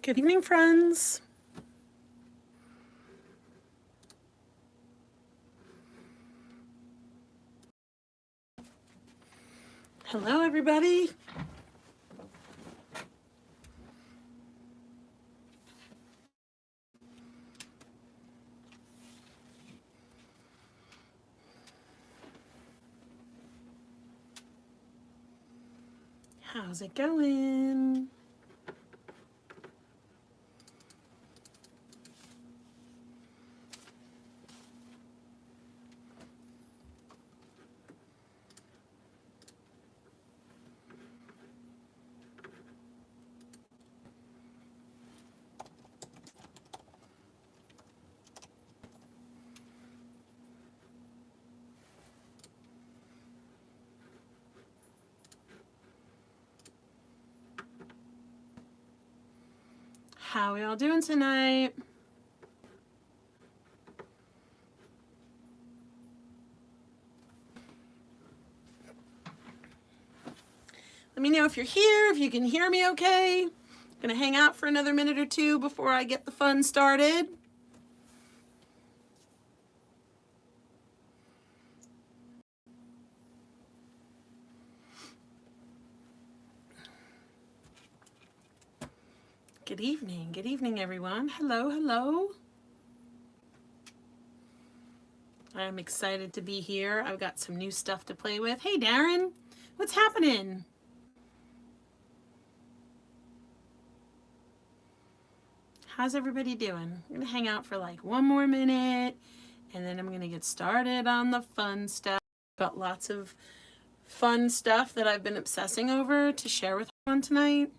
Good evening, friends. Hello, everybody. How's it going? How are y'all doing tonight? Let me know if you're here, if you can hear me okay. Gonna hang out for another minute or two before I get the fun started. Good evening, everyone. Hello, hello. I'm excited to be here. I've got some new stuff to play with. Hey, Darren, what's happening? How's everybody doing? I'm gonna hang out for like one more minute, and then I'm gonna get started on the fun stuff. Got lots of fun stuff that I've been obsessing over to share with everyone tonight.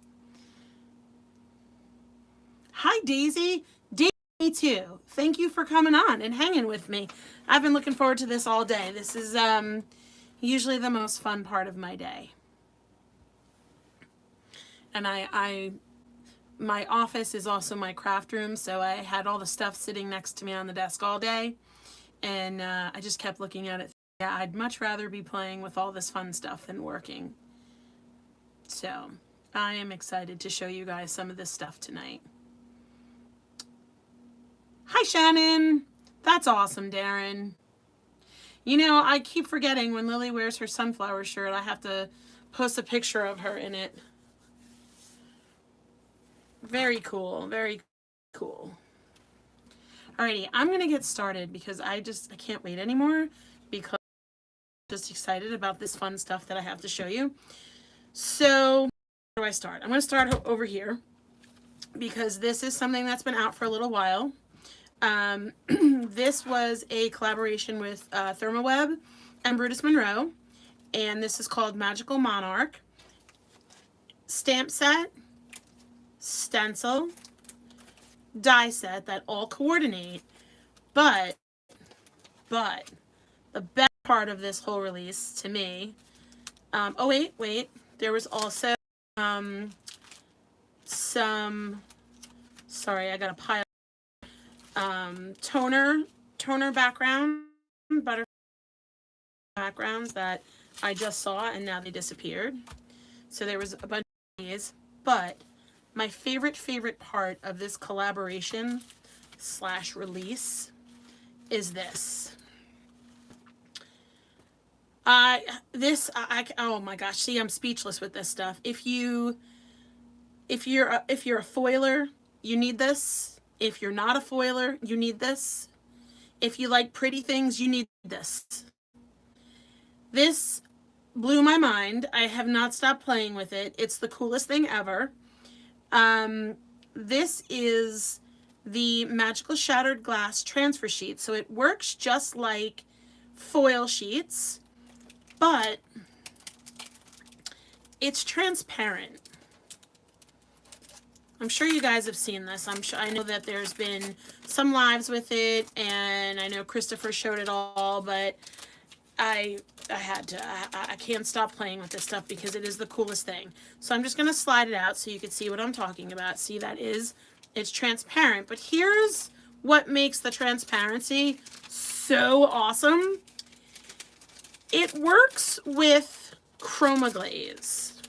Hi, Daisy. Daisy, me too. Thank you for coming on and hanging with me. I've been looking forward to this all day. This is usually the most fun part of my day. And my office is also my craft room, so I had all the stuff sitting next to me on the desk all day, and I just kept looking at it. Yeah, I'd much rather be playing with all this fun stuff than working. So I am excited to show you guys some of this stuff tonight. Hi, Shannon. That's awesome, Darren. You know, I keep forgetting when Lily wears her sunflower shirt, I have to post a picture of her in it. Very cool, very cool. Alrighty, I'm gonna get started because I can't wait anymore because I'm just excited about this fun stuff that I have to show you. So, where do I start? I'm gonna start over here because this is something that's been out for a little while. This was a collaboration with ThermoWeb and Brutus Monroe, and this is called Magical Monarch. Stamp set, stencil, die set that all coordinate, but the best part of this whole release to me, oh wait, there was also some, sorry, I got a pile, toner background, butterfly backgrounds that I just saw and now they disappeared. So there was a bunch of these, but my favorite part of this collaboration / release is this. Oh my gosh, see, I'm speechless with this stuff. If you're a foiler, you need this. If you're not a foiler, you need this. If you like pretty things, you need this. This blew my mind. I have not stopped playing with it. It's the coolest thing ever. This is the Magical Shattered Glass transfer sheet. So it works just like foil sheets, but it's transparent. I'm sure you guys have seen this. I know that there's been some lives with it, and I know Christopher showed it all, but I can't stop playing with this stuff because it is the coolest thing. So I'm just going to slide it out so you can see what I'm talking about. See, it's transparent, but here's what makes the transparency so awesome. It works with Chroma glaze.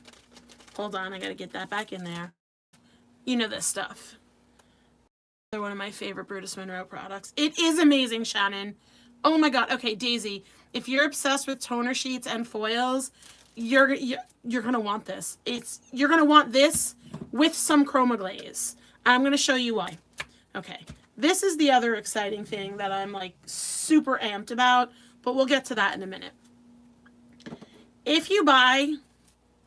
Hold on, I got to get that back in there. You know this stuff. They're one of my favorite Brutus Monroe products. It is amazing, Shannon. Oh my God. Okay, Daisy, if you're obsessed with toner sheets and foils, you're gonna want this. You're gonna want this with some Chroma glaze. I'm gonna show you why. Okay, this is the other exciting thing that I'm like super amped about, but we'll get to that in a minute. If you buy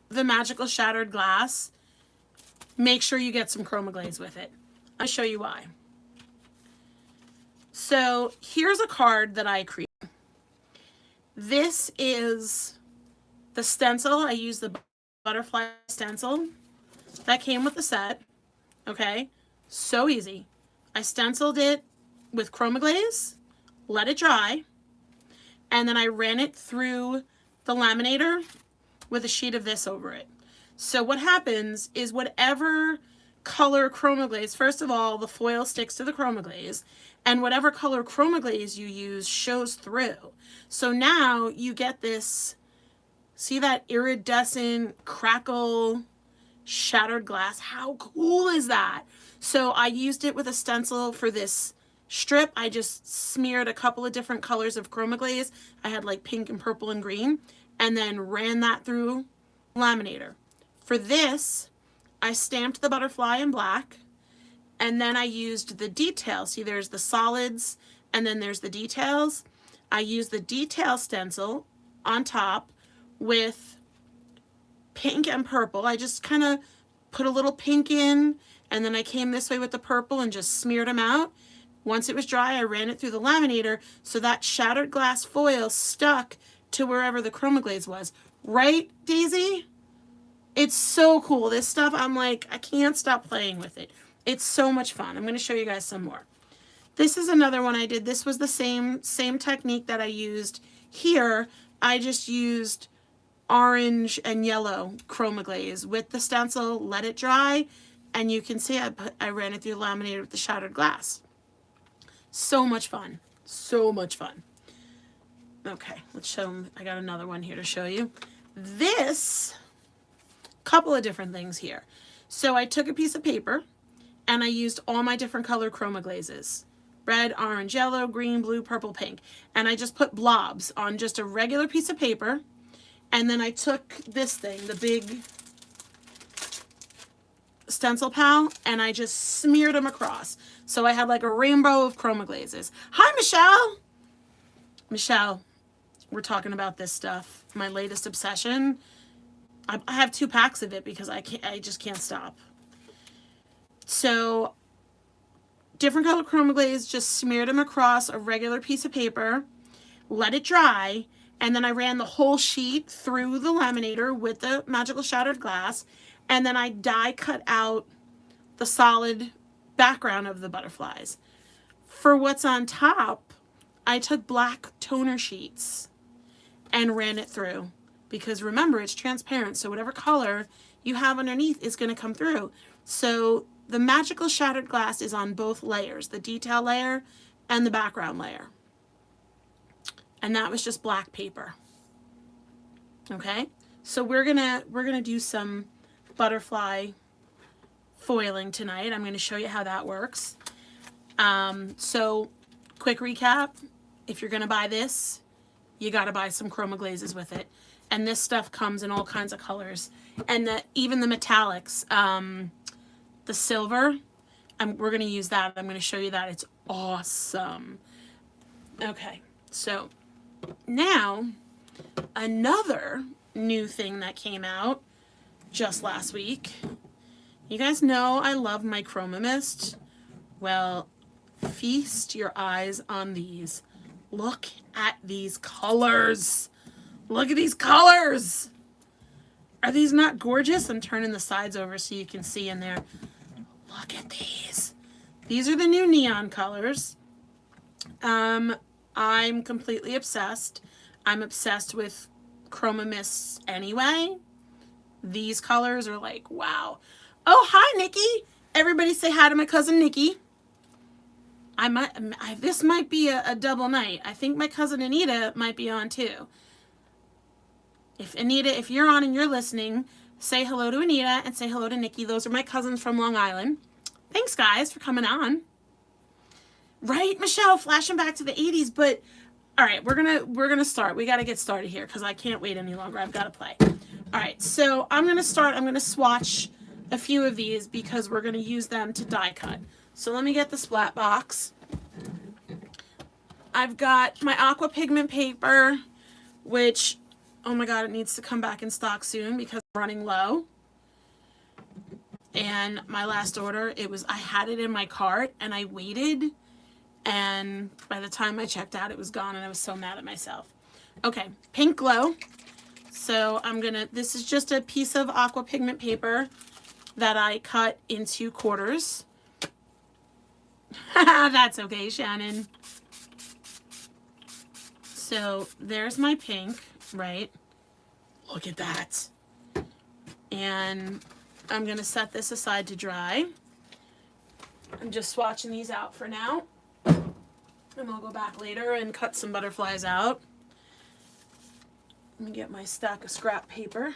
the Magical Shattered Glass, make sure you get some Chroma glaze with it. I'll show you why. So here's a card that I created. This is the stencil. I used the butterfly stencil that came with the set. Okay, so easy. I stenciled it with Chroma glaze, let it dry, and then I ran it through the laminator with a sheet of this over it. So what happens is whatever color Chroma glaze, first of all, the foil sticks to the Chroma glaze, and whatever color Chroma glaze you use shows through. So now you get this, see that iridescent crackle shattered glass? How cool is that? So I used it with a stencil for this strip. I just smeared a couple of different colors of Chroma glaze. I had like pink and purple and green, and then ran that through laminator. For this, I stamped the butterfly in black, and then I used the details. See, there's the solids, and then there's the details. I used the detail stencil on top with pink and purple. I just kind of put a little pink in, and then I came this way with the purple and just smeared them out. Once it was dry, I ran it through the laminator, so that shattered glass foil stuck to wherever the Chroma glaze was. Right, Daisy? It's so cool. This stuff, I'm like, I can't stop playing with it. It's so much fun. I'm going to show you guys some more. This is another one I did. This was the same technique that I used here. I just used orange and yellow Chroma glaze with the stencil, let it dry, and you can see I ran it through the laminator with the shattered glass. So much fun. So much fun. Okay, let's show them. I got another one here to show you. This, couple of different things here. So I took a piece of paper and I used all my different color Chroma glazes. Red, orange, yellow, green, blue, purple, pink. And I just put blobs on just a regular piece of paper. And then I took this thing, the big stencil pal, and I just smeared them across. So I had like a rainbow of Chroma glazes. Hi, Michelle. Michelle, we're talking about this stuff. My latest obsession. I have 2 packs of it because I just can't stop. So different color Chroma glaze, just smeared them across a regular piece of paper, let it dry, and then I ran the whole sheet through the laminator with the Magical Shattered Glass, and then I die cut out the solid background of the butterflies. For what's on top, I took black toner sheets and ran it through, because remember, it's transparent, so whatever color you have underneath is going to come through. So the Magical Shattered Glass is on both layers, the detail layer and the background layer. And that was just black paper. Okay, so we're gonna do some butterfly foiling tonight. I'm gonna show you how that works. So quick recap: if you're gonna buy this, you gotta buy some Chroma glazes with it. And this stuff comes in all kinds of colors, and even the metallics, the silver. We're gonna use that. I'm gonna show you that. It's awesome. Okay, so now another new thing that came out just last week. You guys know I love my Chroma Mist. Well, feast your eyes on these. Look at these colors. Look at these colors. Are these not gorgeous? I'm turning the sides over so you can see in there. Look at these. These are the new neon colors. I'm completely obsessed. I'm obsessed with Chroma Mists anyway. These colors are like, wow. Oh, hi, Nikki. Everybody say hi to my cousin, Nikki. This might be a double night. I think my cousin Anita might be on too. If Anita, if you're on and you're listening, Say hello to Anita and say hello to Nikki. Those are my cousins from Long Island. Thanks, guys, for coming on. Right, Michelle, flashing back to the 80s, but all right, we're gonna start. We gotta get started here because I can't wait any longer. I've got to play. All right, so I'm gonna swatch a few of these because we're gonna use them to die cut. So let me get the splat box. I've got my aqua pigment paper, which, oh my god, it needs to come back in stock soon because I'm running low. And my last order, I had it in my cart and I waited, and by the time I checked out, it was gone, and I was so mad at myself. Okay, Pink Glow. So this is just a piece of aqua pigment paper that I cut into quarters. That's okay, Shannon. So there's my pink, right? Look at that. And I'm going to set this aside to dry. I'm just swatching these out for now. And I'll go back later and cut some butterflies out. Let me get my stack of scrap paper.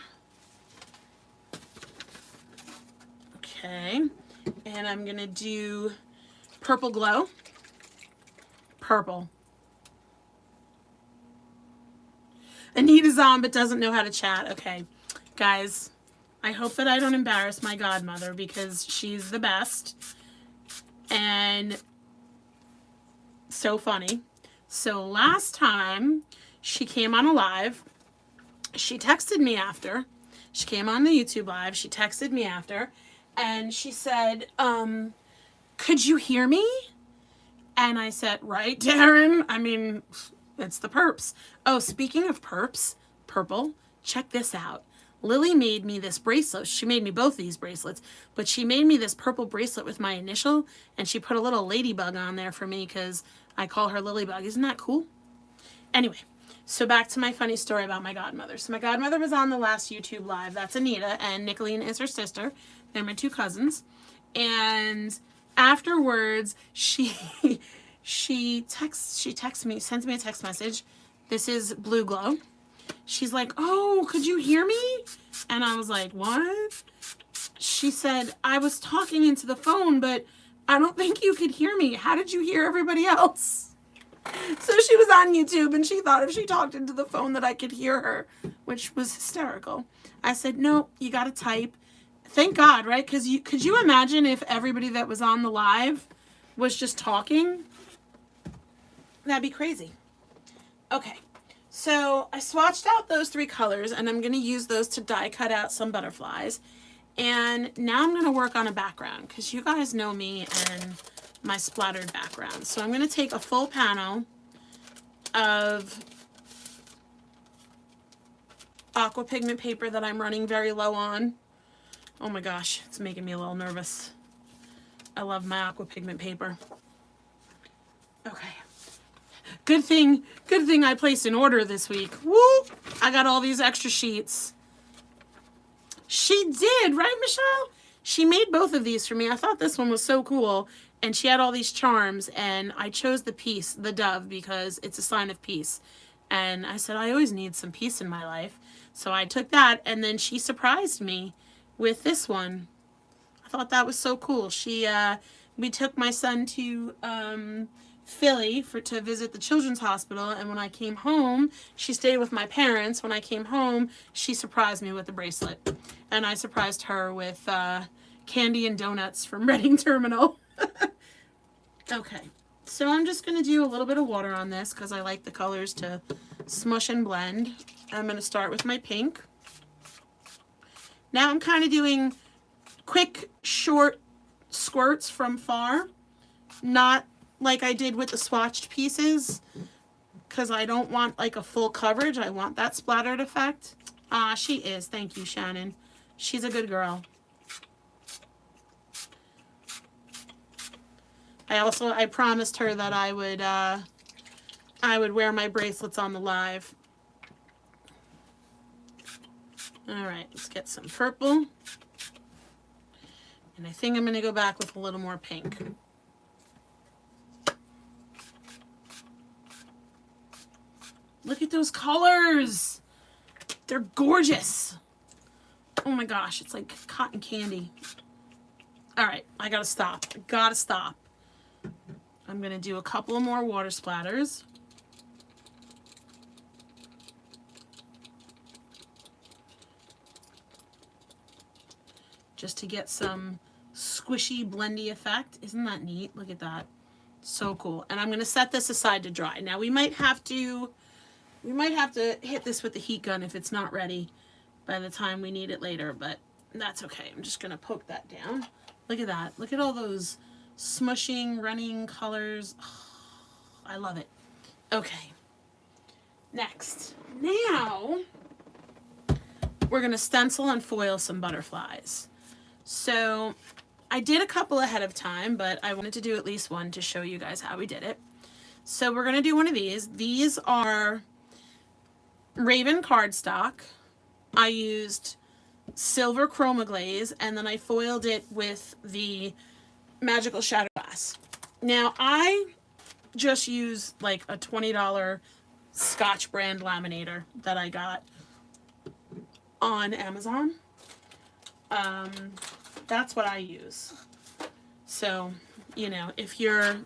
Okay. And I'm going to do Purple Glow. Purple. Anita's on but doesn't know how to chat. Okay. Guys, I hope that I don't embarrass my godmother because she's the best and so funny. So last time she came on a live, she texted me after. She came on the YouTube live. She texted me after and she said, could you hear me? And I said, right, Darren? I mean, it's the perps. Oh, speaking of perps, purple, check this out. Lily made me this bracelet. She made me both these bracelets, but she made me this purple bracelet with my initial, and she put a little ladybug on there for me because I call her Lilybug. Isn't that cool? Anyway, so back to my funny story about my godmother. So my godmother was on the last YouTube live. That's Anita, and Nicolene is her sister. They're my two cousins. And afterwards, she texts me, sends me a text message. This is Blue Glow. She's like, oh, could you hear me? And I was like, what? She said, I was talking into the phone, but I don't think you could hear me. How did you hear everybody else? So she was on YouTube and she thought if she talked into the phone that I could hear her, which was hysterical. I said, no, you got to type. Thank God, right? Because could you imagine if everybody that was on the live was just talking? That'd be crazy. Okay, so I swatched out those three colors and I'm going to use those to die cut out some butterflies. And now I'm going to work on a background because you guys know me and my splattered background. So I'm going to take a full panel of aqua pigment paper that I'm running very low on. Oh my gosh, it's making me a little nervous. I love my aqua pigment paper. Okay. Good thing I placed an order this week. Woo! I got all these extra sheets. She did, right, Michelle? She made both of these for me. I thought this one was so cool. And she had all these charms. And I chose the peace, the dove, because it's a sign of peace. And I said, I always need some peace in my life. So I took that. And then she surprised me with this one. I thought that was so cool. We took my son to Philly to visit the children's hospital, and when I came home, she stayed with my parents. When I came home, she surprised me with the bracelet, and I surprised her with candy and donuts from Reading Terminal. Okay, so I'm just going to do a little bit of water on this because I like the colors to smush and blend. I'm going to start with my pink. Now I'm kind of doing quick, short squirts from far, not like I did with the swatched pieces, because I don't want like a full coverage. I want that splattered effect. She is. Thank you, Shannon. She's a good girl. I promised her that I would wear my bracelets on the live. All right, let's get some purple. And I think I'm going to go back with a little more pink. Look at those colors. They're gorgeous. Oh my gosh, it's like cotton candy. All right, I gotta stop. I gotta stop. I'm gonna do a couple more water splatters. Just to get some squishy, blendy effect. Isn't that neat? Look at that. So cool. And I'm gonna set this aside to dry. Now we might have to hit this with the heat gun if it's not ready by the time we need it later, but that's okay. I'm just gonna poke that down. Look at that. Look at all those smushing, running colors. Oh, I love it. Okay. Next. Now, we're gonna stencil and foil some butterflies. So, I did a couple ahead of time, but I wanted to do at least one to show you guys how we did it. So we're gonna do one of these. These are Raven cardstock. I used silver chroma glaze, and then I foiled it with the magical shadow glass. Now I just use like a $20 Scotch brand laminator that I got on Amazon. That's what I use. So, you know, if you're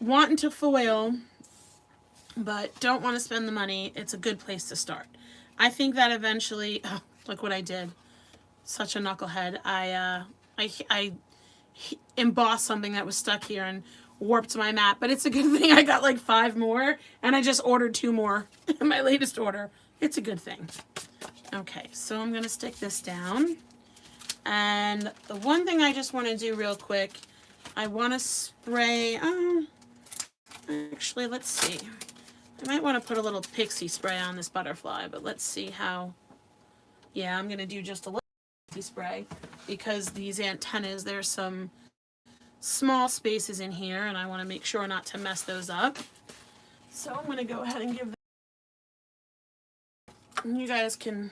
wanting to foil but don't want to spend the money, it's a good place to start. I think that eventually, oh, look what I did. Such a knucklehead. I embossed something that was stuck here and warped my mat, but it's a good thing I got like 5 more, and I just ordered 2 more in my latest order. It's a good thing. Okay, so I'm gonna stick this down. And the one thing I just want to do real quick, I want to spray, actually, let's see. I might want to put a little pixie spray on this butterfly, but let's see how, yeah, I'm going to do just a little pixie spray because these antennas, there's some small spaces in here and I want to make sure not to mess those up. So I'm going to go ahead and give them, and you guys can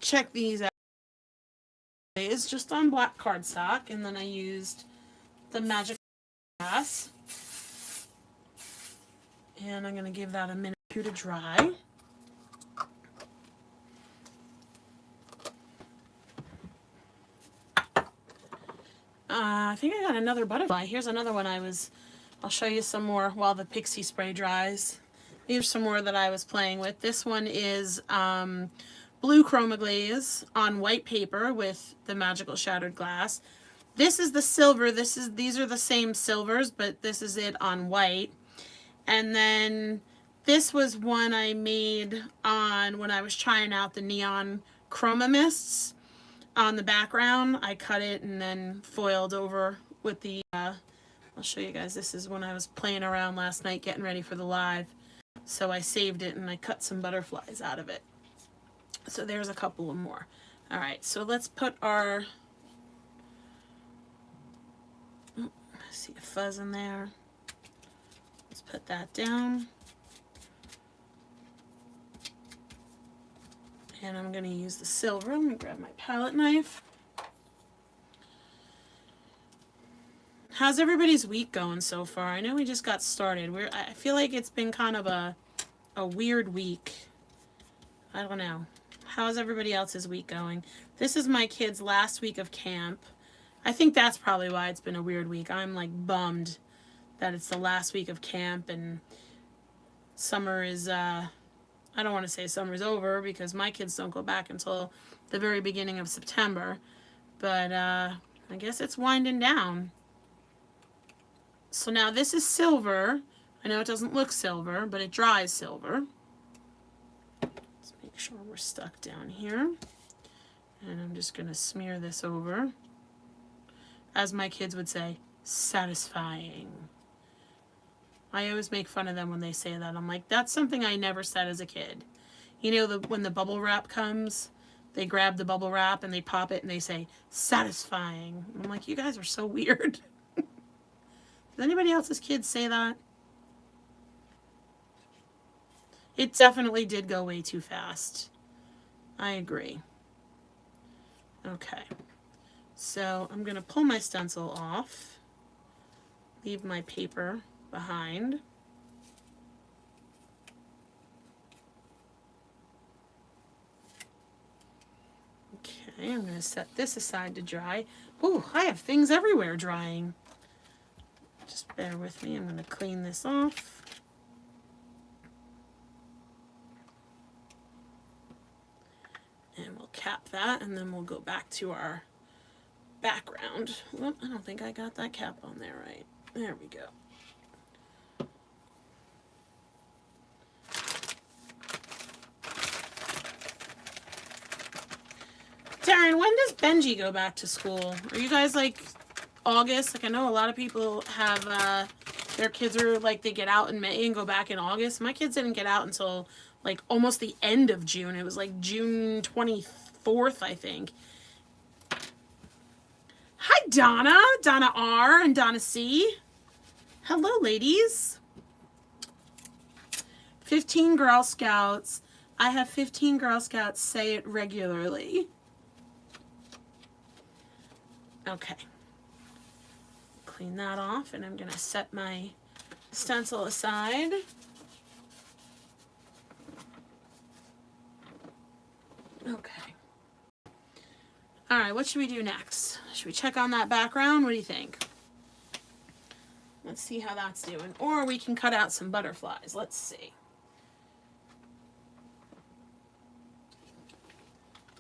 check these out. It's just on black cardstock, and then I used the magic glass, and I'm going to give that a minute or 2 to dry. I think I got another butterfly. Here's another one I'll show you some more while the pixie spray dries. Here's some more that I was playing with. This one is blue chroma glaze on white paper with the magical shattered glass. This is the silver. These are the same silvers, but this is it on white. And then this was one I made on when I was trying out the neon chroma mists on the background. I cut it and then foiled over with the I'll show you guys. This is when I was playing around last night getting ready for the live. So I saved it and I cut some butterflies out of it. So there's a couple of more. All right, so let's put our, I see a fuzz in there. Let's put that down. And I'm going to use the silver. I'm going to grab my palette knife. How's everybody's week going so far? I know we just got started. I feel like it's been kind of a weird week. I don't know. How's everybody else's week going? This is my kids' last week of camp. I think that's probably why it's been a weird week. I'm like bummed that it's the last week of camp and summer is, I don't want to say summer's over because my kids don't go back until the very beginning of September. But I guess it's winding down. So now this is silver. I know it doesn't look silver, but it dries silver. Let's make sure we're stuck down here. And I'm just going to smear this over. As my kids would say, satisfying. I always make fun of them when they say that. I'm like, that's something I never said as a kid. You know, when the bubble wrap comes, they grab the bubble wrap and they pop it and they say, satisfying. I'm like, you guys are so weird. Does anybody else's kids say that? It definitely did go way too fast. I agree. Okay. So I'm going to pull my stencil off. Leave my paper behind. Okay. Okay, I'm going to set this aside to dry. Ooh, I have things everywhere drying. Just bear with me. I'm going to clean this off. And we'll cap that, and then we'll go back to our background. Whoop, I don't think I got that cap on there right. There we go. Darren, when does Benji go back to school? Are you guys like August? Like I know a lot of people have their kids are like they get out in May and go back in August. My kids didn't get out until like almost the end of June. It was like June 24th, I think. Hi, Donna. Donna R and Donna C. Hello, ladies. 15 Girl Scouts. I have 15 Girl Scouts say it regularly. Okay. Clean that off, and I'm going to set my stencil aside. Okay. All right, what should we do next? Should we check on that background? What do you think? Let's see how that's doing. Or we can cut out some butterflies. Let's see.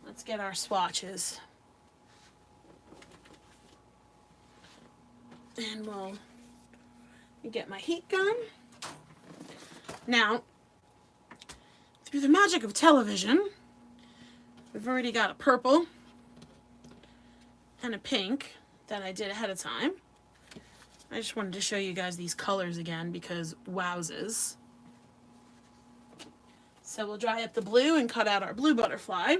Let's get our swatches. And we'll get my heat gun. Now, through the magic of television, we've already got a purple and a pink that I did ahead of time. I just wanted to show you guys these colors again because wowzers. So we'll dry up the blue and cut out our blue butterfly.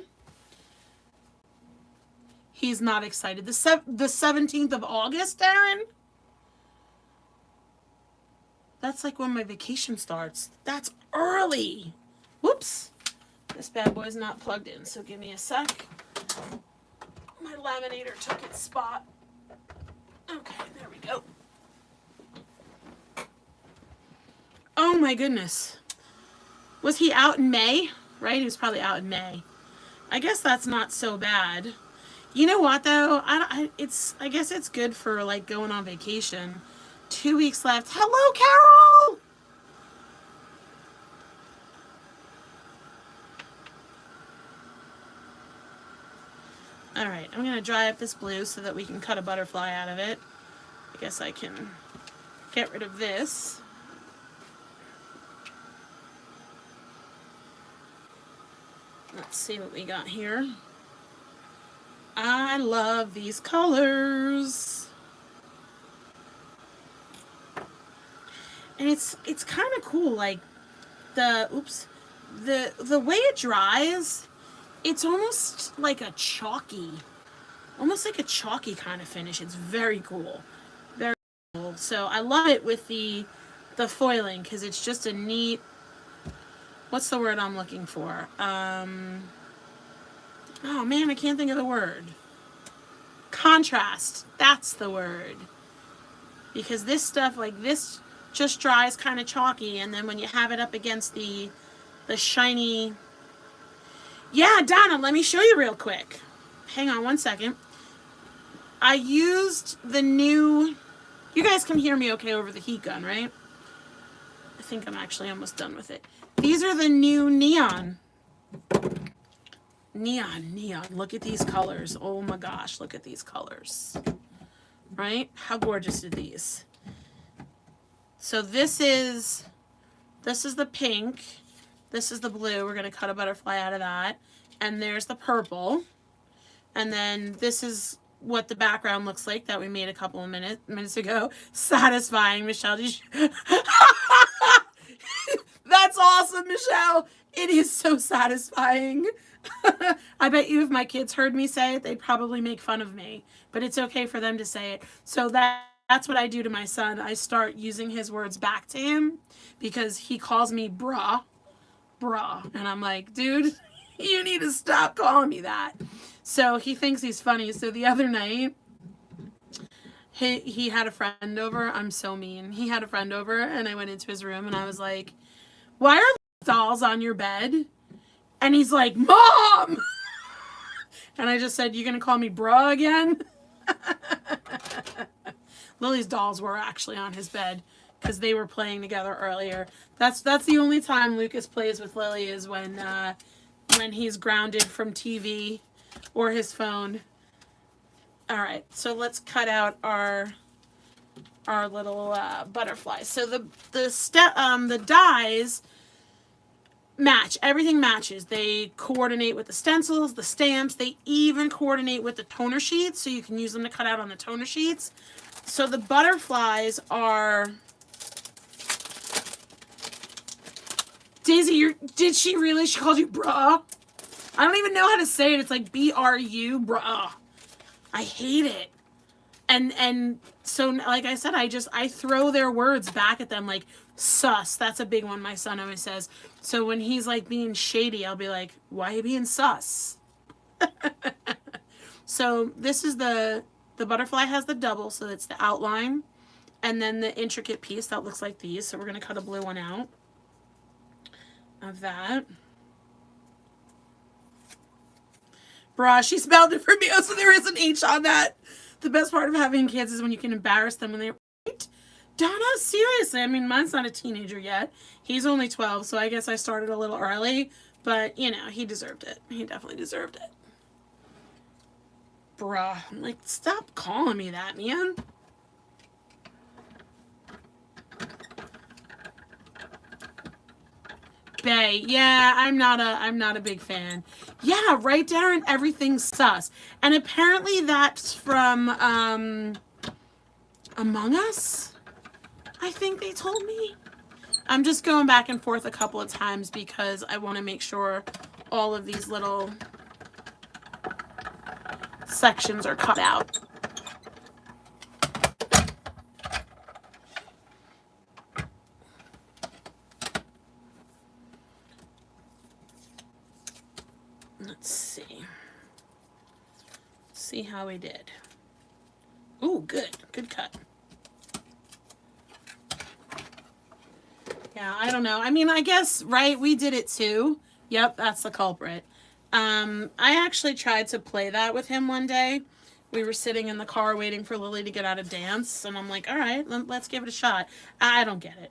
He's not excited. The 17th of August, Darren? That's like when my vacation starts. That's early. Whoops. This bad boy's not plugged in, so give me a sec. My laminator took its spot. Okay, there we go. Oh my goodness. Was he out in May? Right? He was probably out in May. I guess that's not so bad. You know what though? I guess it's good for like going on vacation. 2 weeks left. Hello, Carol! All right, I'm going to dry up this blue so that we can cut a butterfly out of it. I guess I can get rid of this. Let's see what we got here. I love these colors. And it's kind of cool, like the way it dries, it's almost like a chalky kind of finish. It's very cool. Very cool. So I love it with the foiling because it's just a neat, what's the word I'm looking for? Oh man, I can't think of the word. Contrast. That's the word. Because this stuff like this just dries kind of chalky, and then when you have it up against the shiny... Yeah, Donna, let me show you real quick. Hang on one second. I used the new... You guys can hear me okay over the heat gun, right? I think I'm actually almost done with it. These are the new neon. Neon. Look at these colors. Oh my gosh, look at these colors. Right? How gorgeous are these? So this is the pink. This is the blue. We're going to cut a butterfly out of that. And there's the purple. And then this is what the background looks like that we made a couple of minutes ago. Satisfying, Michelle. That's awesome, Michelle. It is so satisfying. I bet you if my kids heard me say it, they'd probably make fun of me. But it's okay for them to say it. So that's what I do to my son. I start using his words back to him because he calls me bruh. And I'm like, dude, you need to stop calling me that. So he thinks he's funny. So the other night, he had a friend over. I'm so mean. He had a friend over and I went into his room and I was like, why are dolls on your bed? And he's like, Mom! And I just said, you gonna call me bruh again? Lily's dolls were actually on his bed because they were playing together earlier. That's the only time Lucas plays with Lily is when he's grounded from TV or his phone. All right, so let's cut out our little butterflies. So the dies match. Everything matches. They coordinate with the stencils, the stamps. They even coordinate with the toner sheets, so you can use them to cut out on the toner sheets. So the butterflies are... Daisy, did she really? She called you bruh? I don't even know how to say it. It's like B-R-U, bruh. I hate it. And so, like I said, I throw their words back at them like, sus. That's a big one my son always says. So when he's like being shady, I'll be like, why are you being sus? So this is the butterfly has the double, so it's the outline. And then the intricate piece that looks like these. So we're going to cut a blue one out of that. Bruh, she spelled it for me. Oh, so there is an H on that. The best part of having kids is when you can embarrass them when they're right. Donna, seriously. I mean, mine's not a teenager yet. He's only 12, so I guess I started a little early. But, you know, he deserved it. He definitely deserved it. Bruh. I'm like, stop calling me that, man. Bay. Yeah, I'm not a big fan. Yeah, right, Darren, everything's sus. And apparently that's from Among Us, I think they told me. I'm just going back and forth a couple of times because I want to make sure all of these little sections are cut out. Let's see. See how we did. Ooh, good. Good cut. Yeah, I don't know. I mean, I guess, right, we did it too. Yep, that's the culprit. I actually tried to play that with him one day. We were sitting in the car waiting for Lily to get out of dance, and I'm like, all right, let's give it a shot. I don't get it.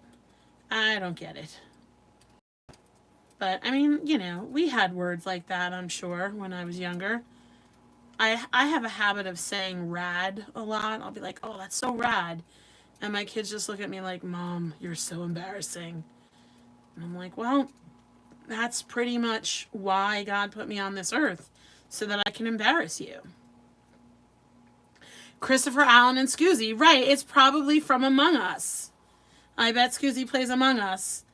I don't get it. But, I mean, you know, we had words like that, I'm sure, when I was younger. I have a habit of saying rad a lot. I'll be like, oh, that's so rad. And my kids just look at me like, Mom, you're so embarrassing. And I'm like, well, that's pretty much why God put me on this earth, so that I can embarrass you. Christopher Allen and Scoozy. Right, it's probably from Among Us. I bet Scoozy plays Among Us.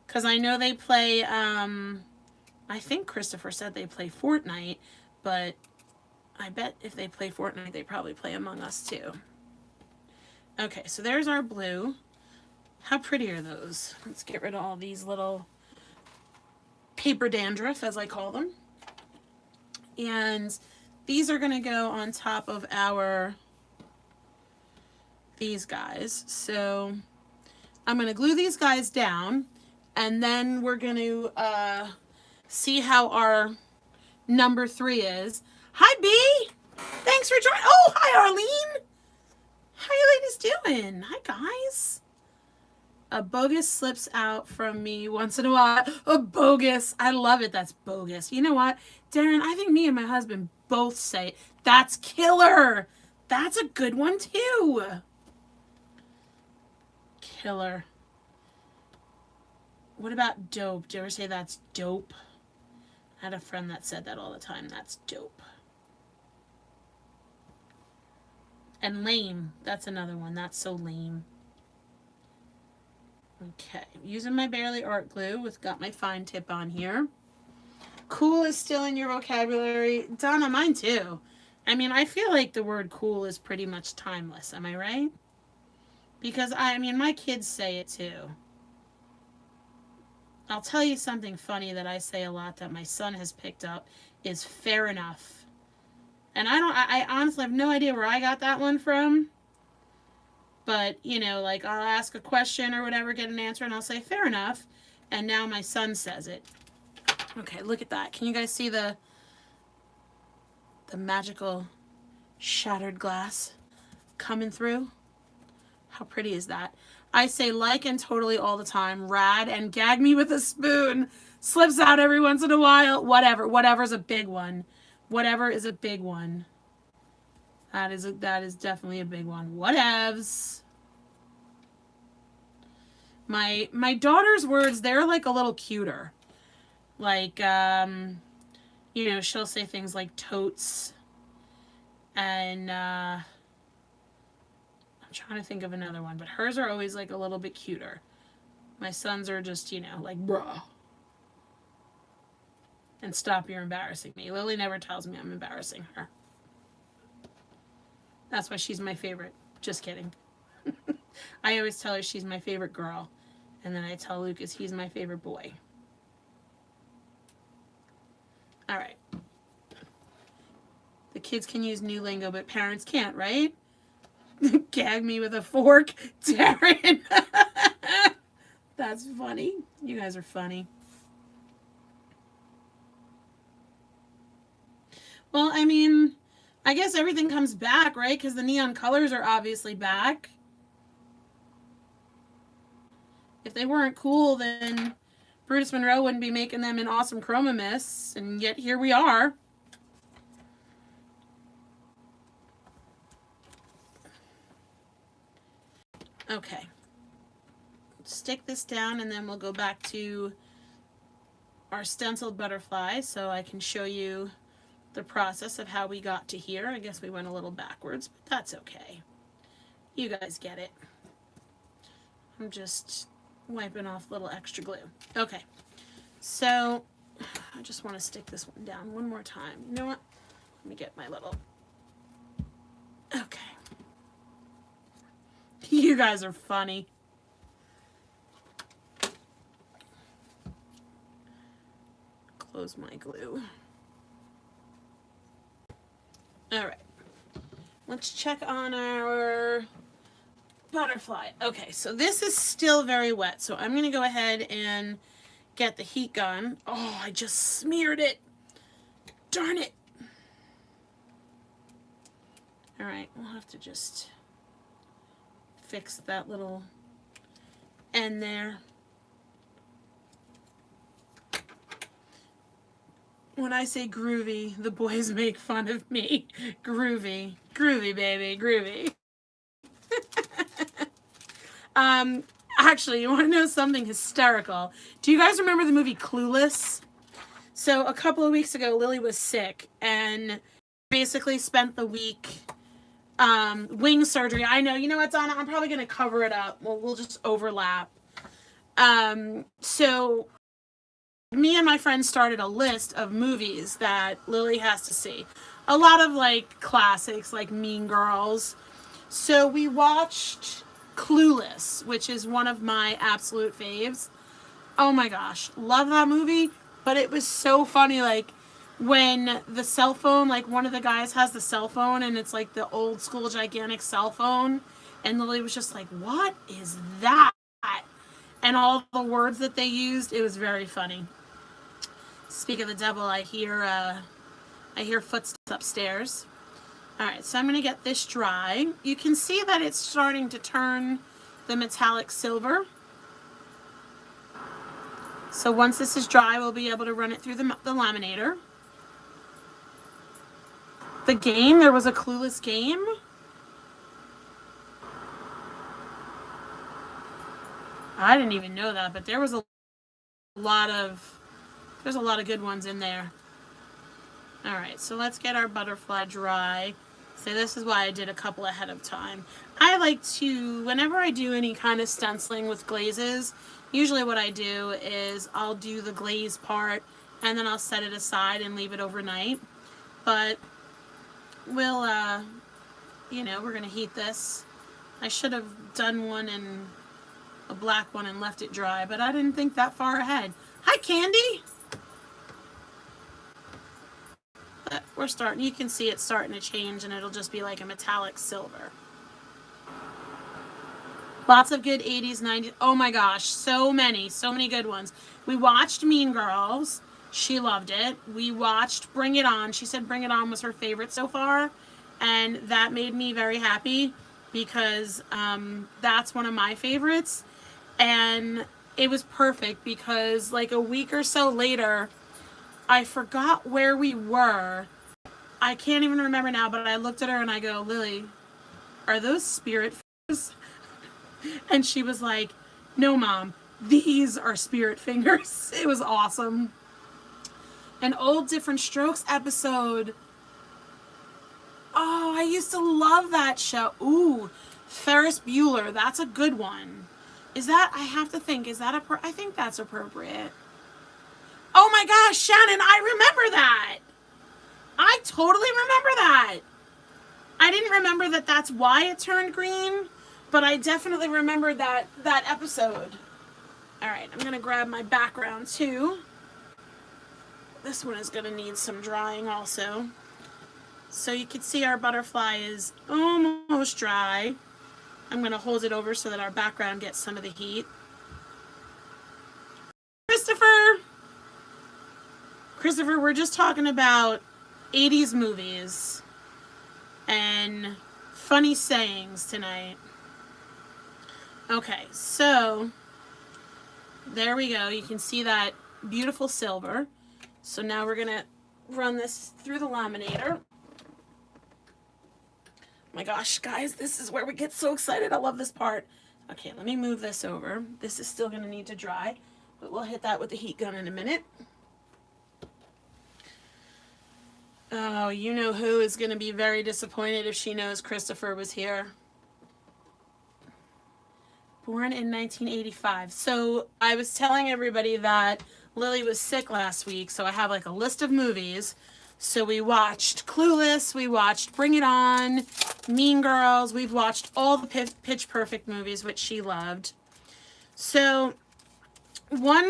Because I know they play, I think Christopher said they play Fortnite, but I bet if they play Fortnite, they probably play Among Us too. Okay, so there's our blue. How pretty are those? Let's get rid of all these little paper dandruff, as I call them. And these are going to go on top of these guys. So I'm going to glue these guys down. And then we're going to see how our number 3 is. Hi, B! Thanks for joining. Oh, hi, Arlene! How you ladies doing? Hi, guys. A bogus slips out from me once in a while. A bogus. I love it. That's bogus. You know what? Darren, I think me and my husband both say, that's killer. That's a good one, too. Killer. What about dope? Do you ever say that's dope? I had a friend that said that all the time. That's dope. And lame. That's another one. That's so lame. Okay. Using my Barely Art glue. Got my fine tip on here. Cool is still in your vocabulary. Donna, mine too. I mean, I feel like the word cool is pretty much timeless. Am I right? Because, I mean, my kids say it too. I'll tell you something funny that I say a lot that my son has picked up is fair enough. And I honestly have no idea where I got that one from. But, you know, like I'll ask a question or whatever, get an answer, and I'll say fair enough. And now my son says it. Okay, look at that. Can you guys see the the magical shattered glass coming through. How pretty is that? I say like and totally all the time. Rad and gag me with a spoon. Slips out every once in a while. Whatever. Whatever's a big one. Whatever is a big one. That is definitely a big one. Whatevs. My daughter's words, they're like a little cuter. Like, you know, she'll say things like totes. And, I'm trying to think of another one, but hers are always like a little bit cuter. My sons are just, you know, like, bruh. And stop, you're embarrassing me. Lily never tells me I'm embarrassing her. That's why she's my favorite. Just kidding. I always tell her she's my favorite girl. And then I tell Lucas he's my favorite boy. All right. The kids can use new lingo, but parents can't, right? Gag me with a fork, Darren. That's funny. You guys are funny. Well, I mean, I guess everything comes back, right? Because the neon colors are obviously back. If they weren't cool, then Brutus Monroe wouldn't be making them in awesome chroma mists, and yet here we are. Okay. Stick this down, and then we'll go back to our stenciled butterfly so I can show you the process of how we got to here. I guess we went a little backwards, but that's okay. You guys get it. I'm just wiping off a little extra glue. Okay, so I just want to stick this one down one more time. You know what? Let me get my little... Okay. You guys are funny. Close my glue. All right. Let's check on our butterfly. Okay, so this is still very wet, so I'm going to go ahead and get the heat gun. Oh, I just smeared it. Darn it. All right, we'll have to just fix that little end there. When I say groovy, the boys make fun of me. Groovy. Groovy, baby. Groovy. Actually, you want to know something hysterical? Do you guys remember the movie Clueless? So a couple of weeks ago, Lily was sick and basically spent the week wing surgery. I know, you know what, Donna? I'm probably going to cover it up. We'll just overlap. So me and my friends started a list of movies that Lily has to see. A lot of like classics like Mean Girls. So we watched Clueless, which is one of my absolute faves. Oh my gosh, love that movie. But it was so funny, like when the cell phone, like one of the guys has the cell phone and it's like the old school gigantic cell phone, and Lily was just like, what is that? And all the words that they used, it was very funny. Speak of the devil, I hear footsteps upstairs. All right, so I'm going to get this dry. You can see that it's starting to turn the metallic silver. So once this is dry, we'll be able to run it through the laminator. The game, there was a Clueless game. I didn't even know that, but there was a lot of good ones in there. All right, so let's get our butterfly dry. So this is why I did a couple ahead of time. I like to, whenever I do any kind of stenciling with glazes, usually what I do is I'll do the glaze part and then I'll set it aside and leave it overnight. But we'll, you know, we're going to heat this. I should have done one in a black one and left it dry, but I didn't think that far ahead. Hi, Candy! But we're starting, you can see it's starting to change and it'll just be like a metallic silver. Lots of good 80s, 90s. Oh my gosh, so many good ones. We watched Mean Girls. She loved it. We watched Bring It On. She said Bring It On was her favorite so far, and that made me very happy because that's one of my favorites. And it was perfect because like a week or so later, I forgot where we were. I can't even remember now, but I looked at her and I go, Lily, are those spirit fingers? And she was like, no, Mom, these are spirit fingers. It was awesome. An old Different Strokes episode. Oh, I used to love that show. Ooh, Ferris Bueller. That's a good one. Is that, I have to think, is that, I think that's appropriate. Oh my gosh, Shannon, I remember that. I totally remember that. I didn't remember that that's why it turned green, but I definitely remember that episode. All right, I'm going to grab my background too. This one is going to need some drying also. So you can see our butterfly is almost dry. I'm going to hold it over so that our background gets some of the heat. Christopher, we're just talking about 80s movies and funny sayings tonight. Okay, so there we go. You can see that beautiful silver. So now we're going to run this through the laminator. Oh my gosh, guys, this is where we get so excited. I love this part. Okay, let me move this over. This is still going to need to dry, but we'll hit that with the heat gun in a minute. Oh, you know who is going to be very disappointed if she knows Christopher was here. Born in 1985. So I was telling everybody that Lily was sick last week, so I have like a list of movies. So we watched Clueless, we watched Bring It On, Mean Girls, we've watched all the Pitch Perfect movies, which she loved. So one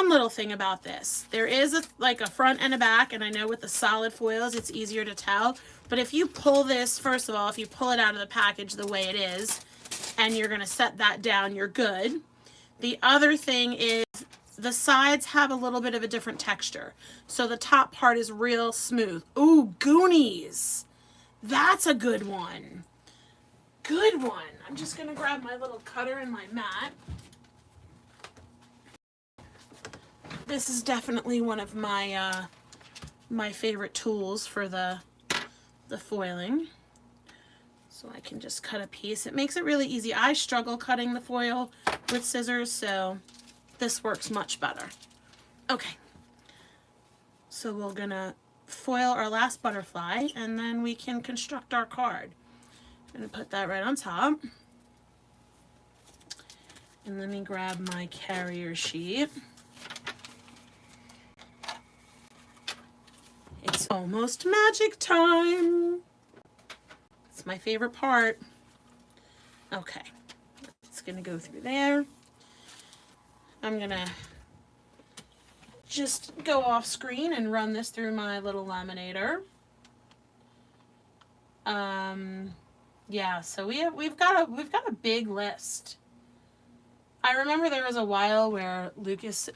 little thing about this, there is like a front and a back, and I know with the solid foils it's easier to tell, but if you pull this, first of all, if you pull it out of the package the way it is, and you're going to set that down, you're good. The other thing is the sides have a little bit of a different texture. So the top part is real smooth. Ooh, Goonies. That's a good one. Good one. I'm just going to grab my little cutter and my mat. This is definitely one of my my favorite tools for the foiling. So I can just cut a piece. It makes it really easy. I struggle cutting the foil with scissors, so this works much better. Okay, so we're gonna foil our last butterfly and then we can construct our card. I'm gonna put that right on top. And let me grab my carrier sheet. It's almost magic time. It's my favorite part. Okay, it's gonna go through there. I'm gonna just go off screen and run this through my little laminator. Yeah, so we've got a big list. I remember there was a while where Lucas,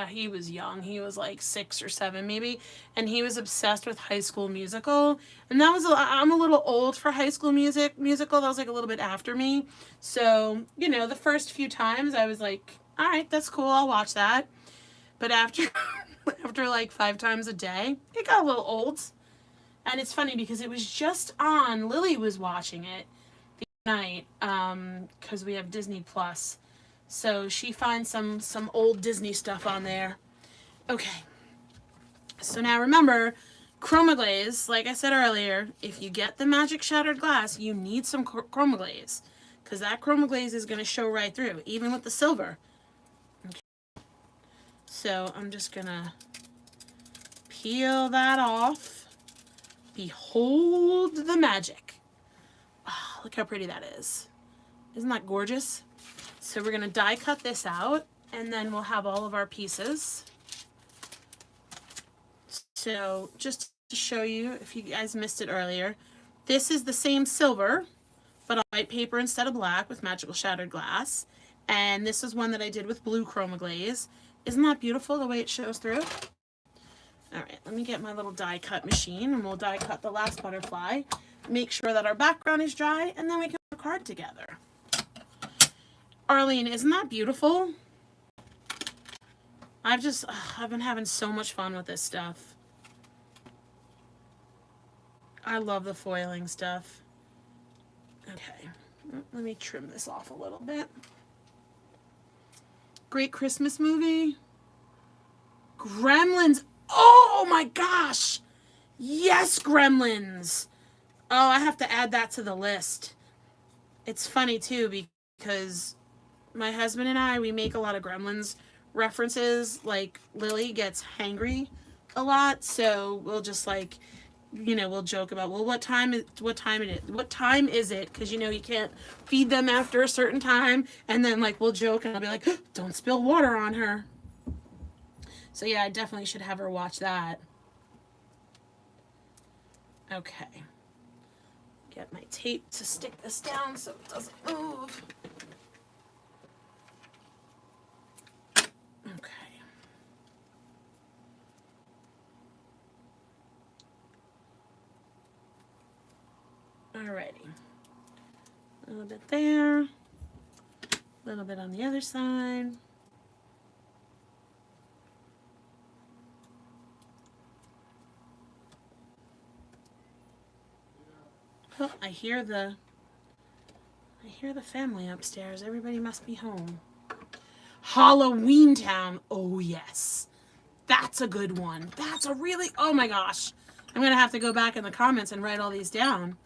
he was young. He was like 6 or 7 maybe, and he was obsessed with High School Musical. And that was, I'm a little old for High School Musical. That was like a little bit after me. So, you know, the first few times I was like, all right, that's cool. I'll watch that. But after like 5 times a day, it got a little old. And it's funny because it was just on. Lily was watching it the other night because we have Disney Plus. So she finds some old Disney stuff on there. Okay. So now remember, Chroma glaze, like I said earlier, if you get the magic shattered glass, you need some Chroma glaze. Because that Chroma glaze is going to show right through, even with the silver. Okay. So I'm just going to peel that off. Behold the magic. Oh, look how pretty that is. Isn't that gorgeous? So we're going to die cut this out, and then we'll have all of our pieces. So just to show you, if you guys missed it earlier, this is the same silver, but on white paper instead of black with magical shattered glass. And this is one that I did with blue Chroma glaze. Isn't that beautiful the way it shows through? All right, let me get my little die cut machine and we'll die cut the last butterfly. Make sure that our background is dry and then we can put a card together. Arlene, isn't that beautiful? I've been having so much fun with this stuff. I love the foiling stuff. Okay, let me trim this off a little bit. Great Christmas movie. Gremlins. Oh my gosh. Yes, Gremlins. Oh, I have to add that to the list. It's funny too because my husband and I, we make a lot of Gremlins references. Like Lily gets hangry a lot, so we'll just like, you know, we'll joke about, well, what time is it? Because you know you can't feed them after a certain time, and then like we'll joke and I'll be like, don't spill water on her. So yeah, I definitely should have her watch that. Okay. Get my tape to stick this down so it doesn't move. Okay. Alrighty. A little bit there. A little bit on the other side. Oh, I hear the family upstairs. Everybody must be home. Halloween Town. Oh yes. That's a good one. That's a really, oh my gosh. I'm going to have to go back in the comments and write all these down.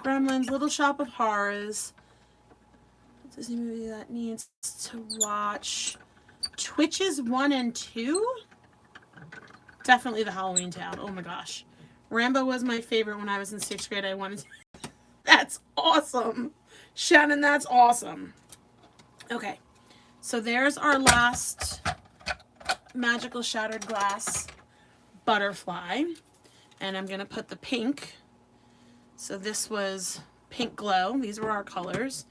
Gremlins, Little Shop of Horrors. Disney movie that needs to watch. Twitches 1 and 2? Definitely the Halloween Town. Oh my gosh. Rambo was my favorite when I was in 6th grade. I wanted to... That's awesome. Shannon, that's awesome. Okay. So there's our last Magical Shattered Glass butterfly. And I'm going to put the pink. So this was Pink Glow. These were our colors.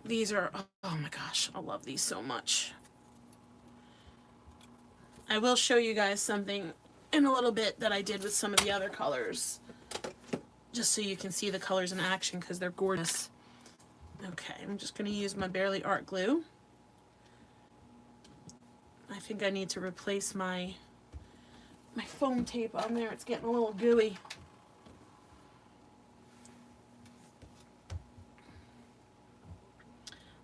These are... Oh my gosh. I love these so much. I will show you guys something in a little bit that I did with some of the other colors. Just so you can see the colors in action because they're gorgeous. Okay, I'm just going to use my Barely Art glue. I think I need to replace my foam tape on there. It's getting a little gooey.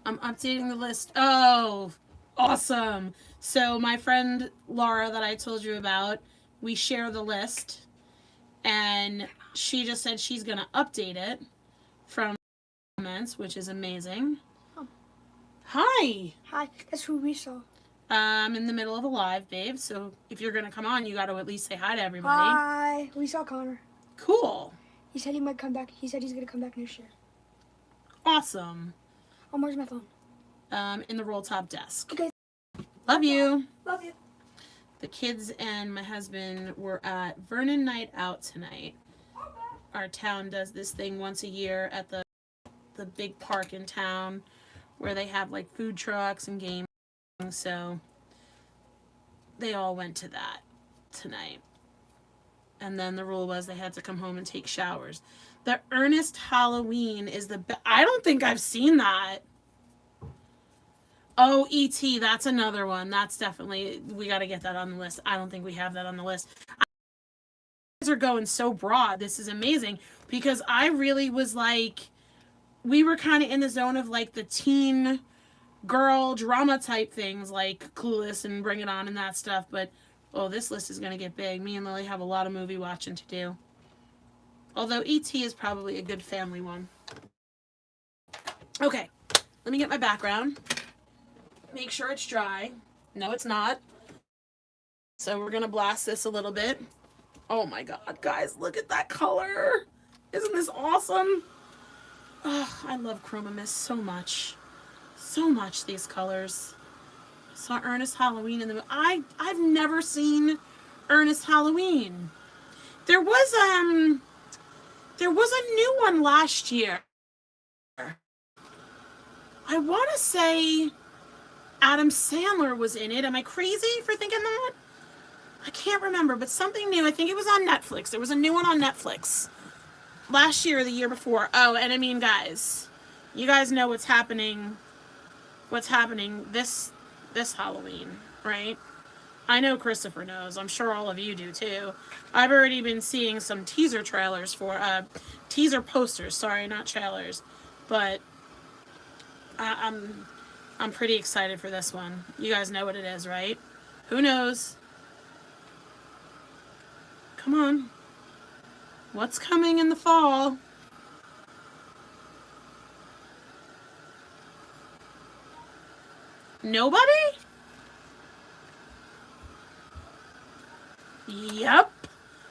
I'm updating the list. Oh, awesome. So my friend Laura that I told you about, we share the list, and she just said she's going to update it from comments, which is amazing. Oh. Hi. Hi, that's who we saw. I'm in the middle of a live, babe, so if you're going to come on, you got to at least say hi to everybody. Hi. We saw Connor. Cool. He said he might come back. He said he's going to come back next year. Awesome. Oh, where's my phone? In the roll top desk. Okay. Love you. Love you. The kids and my husband were at Vernon Night Out tonight. Our town does this thing once a year at the big park in town where they have like food trucks and games. So they all went to that tonight. And then the rule was they had to come home and take showers. The Ernest Halloween is the best. I don't think I've seen that. Oh, E.T., that's another one. That's definitely, we got to get that on the list. I don't think we have that on the list. You guys are going so broad. This is amazing because I really was like, we were kind of in the zone of like the teen girl drama type things like Clueless and Bring It On and that stuff. But, oh, this list is going to get big. Me and Lily have a lot of movie watching to do. Although E.T. is probably a good family one. Okay, let me get my background. Make sure it's dry. No, it's not. So we're going to blast this a little bit. Oh my God, guys, look at that color. Isn't this awesome? Oh, I love Chroma Mist so much. So much, these colors. Saw Ernest Halloween in the... I've never seen Ernest Halloween. There was a new one last year. I want to say Adam Sandler was in it. Am I crazy for thinking that? I can't remember, but something new. I think it was on Netflix. There was a new one on Netflix last year or the year before. Oh, and I mean, guys, you guys know what's happening this Halloween, right? I know Christopher knows. I'm sure all of you do too. I've already been seeing some teaser trailers for teaser posters. Sorry, not trailers, but I'm pretty excited for this one. You guys know what it is, right? Who knows? Come on. What's coming in the fall? Nobody? Yep.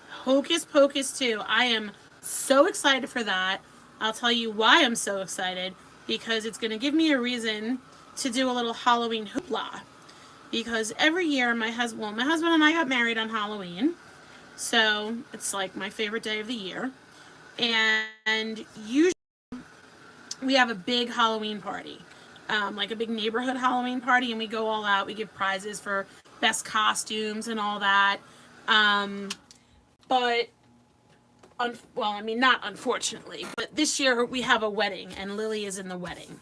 Hocus Pocus 2. I am so excited for that. I'll tell you why I'm so excited. Because it's going to give me a reason to do a little Halloween hoopla. Because every year my husband and I got married on Halloween. So it's like my favorite day of the year. And usually we have a big Halloween party. Like a big neighborhood Halloween party, and we go all out. We give prizes for best costumes and all that. But, not unfortunately, but this year we have a wedding, and Lily is in the wedding.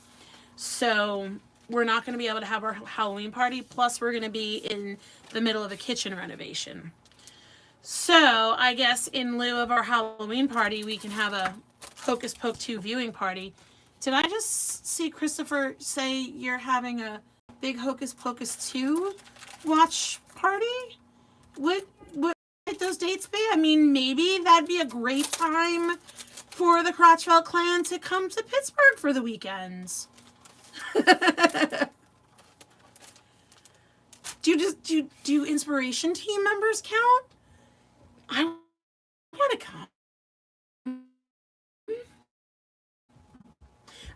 So we're not going to be able to have our Halloween party, plus we're going to be in the middle of a kitchen renovation. So I guess in lieu of our Halloween party, we can have a Hocus Pocus 2 viewing party. Did I just see Christopher say you're having a big Hocus Pocus 2 watch party? What might those dates be? I mean, maybe that'd be a great time for the Crotchwell clan to come to Pittsburgh for the weekends. Do Inspiration team members count? I want to come.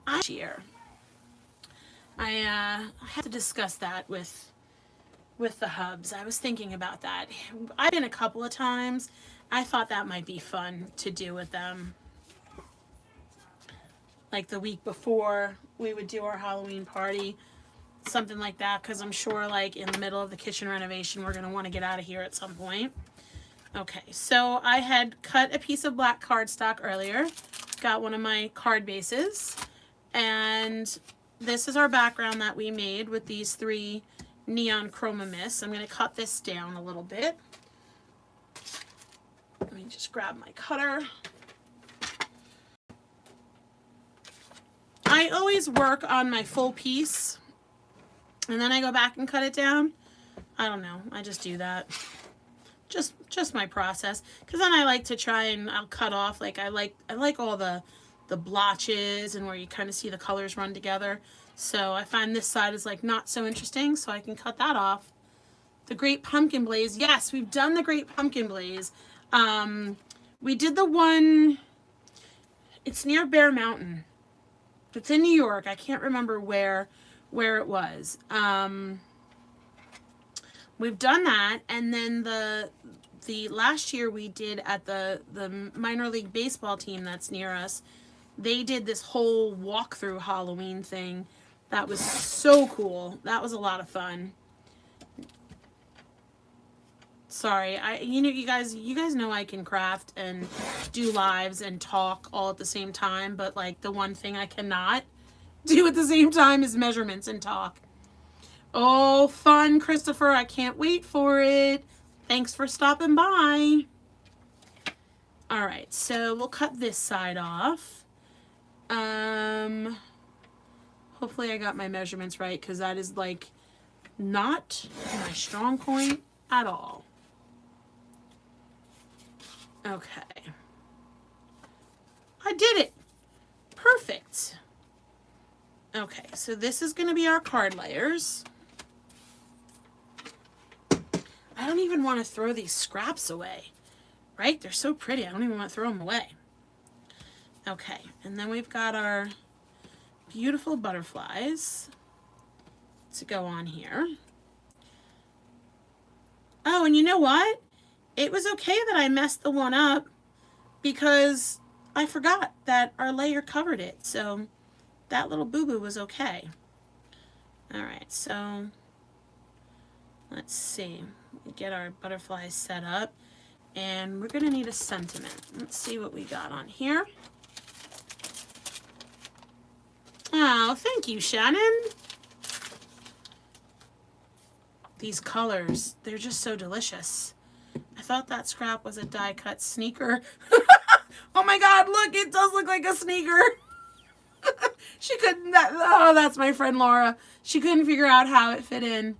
I had to discuss that with the hubs. I was thinking about that. I've been a couple of times. I thought that might be fun to do with them. Like the week before we would do our Halloween party, something like that, because I'm sure like in the middle of the kitchen renovation we're going to want to get out of here at some point. Okay, so I had cut a piece of black cardstock earlier. Got one of my card bases. And this is our background that we made with these 3 neon chroma mists. I'm going to cut this down a little bit. Let me just grab my cutter. I always work on my full piece and then I go back and cut it down. I don't know. I just do that. Just my process. Because then I like to try and I'll cut off. Like I like all the blotches and where you kind of see the colors run together. So I find this side is like not so interesting, so I can cut that off. The Great Pumpkin Blaze. Yes, we've done the Great Pumpkin Blaze. We did the one, it's near Bear Mountain. It's in New York. I can't remember where it was. We've done that, and then the last year we did at the minor league baseball team that's near us. They did this whole walkthrough Halloween thing. That was so cool. That was a lot of fun. Sorry, you guys know I can craft and do lives and talk all at the same time, but like the one thing I cannot do at the same time is measurements and talk. Oh, fun, Christopher. I can't wait for it. Thanks for stopping by. All right, so we'll cut this side off. Hopefully I got my measurements right, because that is like not my strong point at all. Okay. I did it. Perfect. Okay, so this is going to be our card layers. I don't even want to throw these scraps away, right? They're so pretty. I don't even want to throw them away. Okay, and then we've got our beautiful butterflies to go on here. Oh, and you know what? It was okay that I messed the one up because I forgot that our layer covered it. So that little boo-boo was okay. All right, so let's see. We get our butterflies set up, and we're gonna need a sentiment. Let's see what we got on here. Oh, thank you, Shannon. These colors, they're just so delicious. I thought that scrap was a die-cut sneaker. Oh my God, look, it does look like a sneaker. She couldn't, oh, that's my friend Laura. She couldn't figure out how it fit in.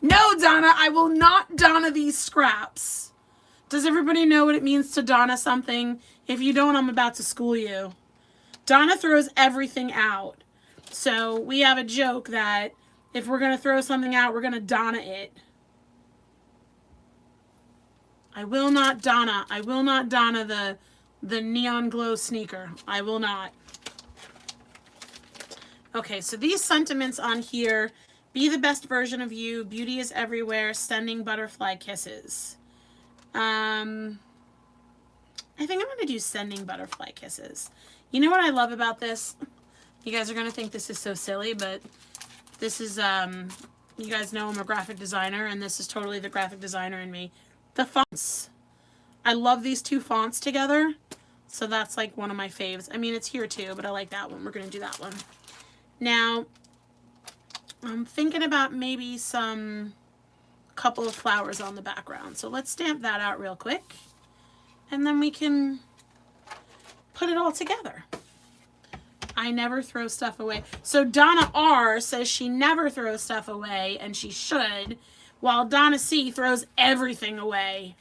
No, Donna, I will not Donna these scraps. Does everybody know what it means to Donna something? If you don't, I'm about to school you. Donna throws everything out. So we have a joke that if we're going to throw something out, we're going to Donna it. I will not Donna the neon glow sneaker. I will not. Okay, so these sentiments on here: be the best version of you, beauty is everywhere, sending butterfly kisses. I think I'm going to do sending butterfly kisses. You know what I love about this? You guys are going to think this is so silly, but this is, you guys know I'm a graphic designer, and this is totally the graphic designer in me. The fonts. I love these two fonts together, so that's like one of my faves. I mean, it's here too, but I like that one. We're going to do that one. Now, I'm thinking about maybe some couple of flowers on the background. So let's stamp that out real quick, and then we can put it all together. I never throw stuff away. So Donna R says she never throws stuff away, and she should, while Donna C throws everything away.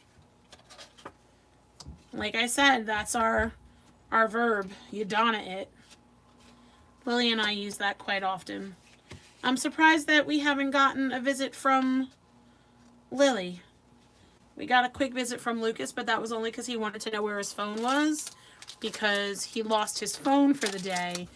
Like I said, that's our verb. You Donna it. Lily and I use that quite often. I'm surprised that we haven't gotten a visit from Lily. We got a quick visit from Lucas, but that was only because he wanted to know where his phone was, because he lost his phone for the day.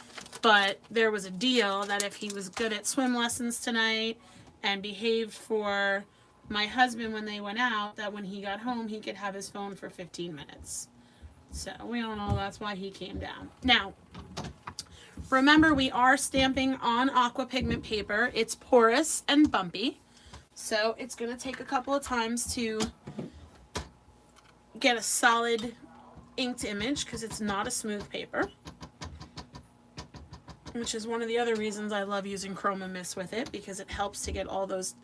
But there was a deal that if he was good at swim lessons tonight and behaved for my husband when they went out, that when he got home, he could have his phone for 15 minutes. So we don't know, that's why he came down. Now, remember, we are stamping on aqua pigment paper. It's porous and bumpy, so it's going to take a couple of times to get a solid inked image, because it's not a smooth paper, which is one of the other reasons I love using Chroma Mist with it, because it helps to get all those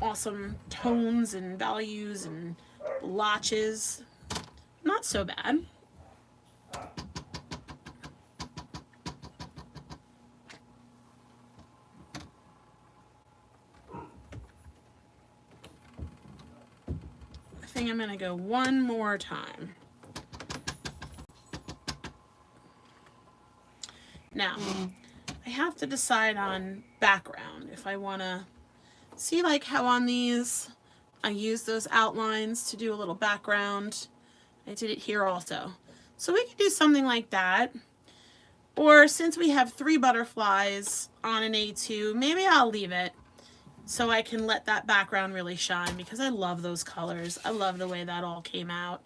awesome tones and values and blotches. Not so bad. I think I'm going to go one more time. Now, I have to decide on background. If I want to see, like how on these I use those outlines to do a little background. I did it here also. So we could do something like that. Or since we have 3 butterflies on an A2, maybe I'll leave it so I can let that background really shine, because I love those colors. I love the way that all came out.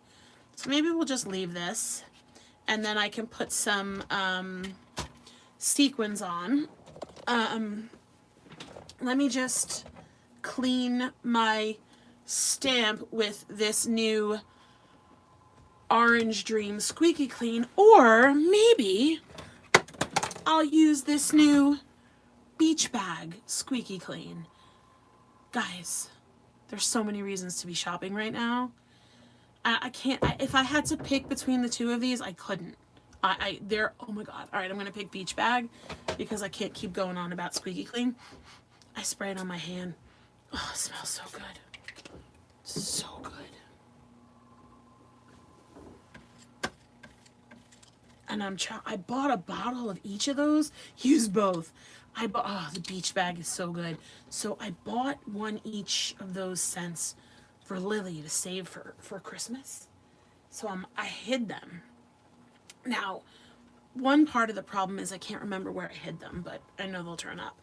So maybe we'll just leave this, and then I can put some sequins on. Let me just clean my stamp with this new Orange Dream Squeaky Clean, or maybe I'll use this new Beach Bag Squeaky Clean. Guys, there's so many reasons to be shopping right now. I can't, if I had to pick between the two of these, I couldn't. They're, oh my God. All right, I'm going to pick Beach Bag because I can't keep going on about Squeaky Clean. I spray it on my hand. Oh, it smells so good. So good. And I bought a bottle of each of those. Use both. Oh, the Beach Bag is so good. So I bought one each of those scents for Lily to save for Christmas. So I hid them. Now, one part of the problem is I can't remember where I hid them, but I know they'll turn up.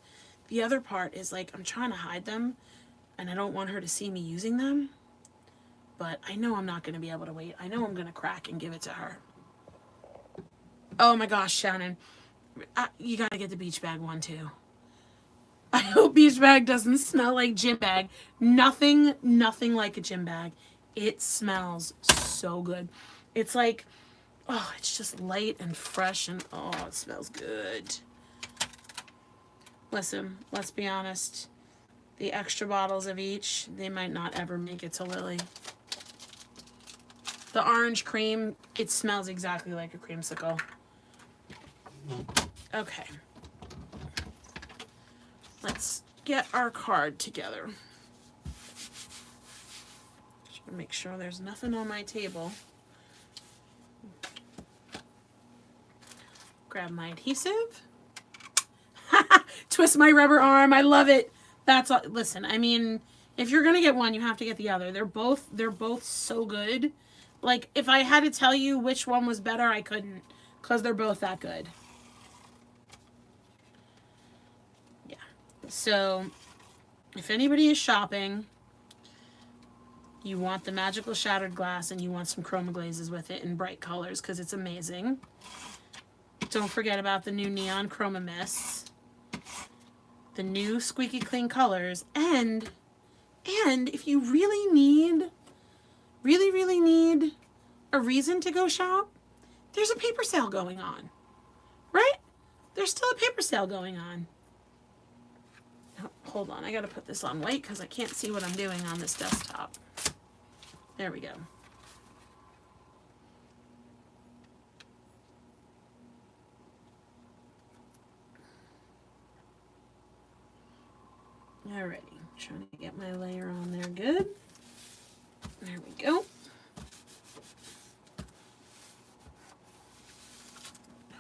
The other part is, like, I'm trying to hide them, and I don't want her to see me using them, but I know I'm not going to be able to wait. I know I'm going to crack and give it to her. Oh my gosh, Shannon. You gotta get the beach bag one too. I hope beach bag doesn't smell like gym bag. Nothing like a gym bag. It smells so good. It's like, oh, it's just light and fresh and oh, it smells good. Listen, let's be honest. The extra bottles of each, they might not ever make it to Lily. The orange cream, it smells exactly like a creamsicle. Okay. Let's get our card together. Just gonna make sure there's nothing on my table. Grab my adhesive. Twist my rubber arm. I love it. That's all. Listen, I mean, if you're gonna get one, you have to get the other. They're both so good. Like, if I had to tell you which one was better, I couldn't, because they're both that good. Yeah. So, if anybody is shopping, you want the magical shattered glass and you want some chroma glazes with it in bright colors, because it's amazing. Don't forget about the new neon chroma mists, the new squeaky clean colors, and if you really need a reason to go shop, there's a paper sale going on, right? There's still a paper sale going on. Oh, hold on, I gotta put this on white because I can't see what I'm doing on this desktop. There we go. Alrighty, trying to get my layer on there good. There we go.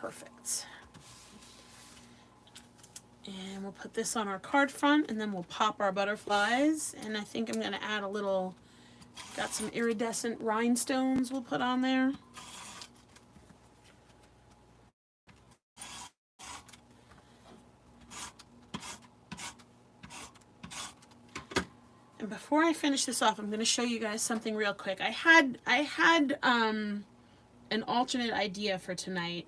Perfect. And we'll put this on our card front and then we'll pop our butterflies. And I think I'm going to add a little, got some iridescent rhinestones we'll put on there. And before I finish this off, I'm going to show you guys something real quick. I had an alternate idea for tonight,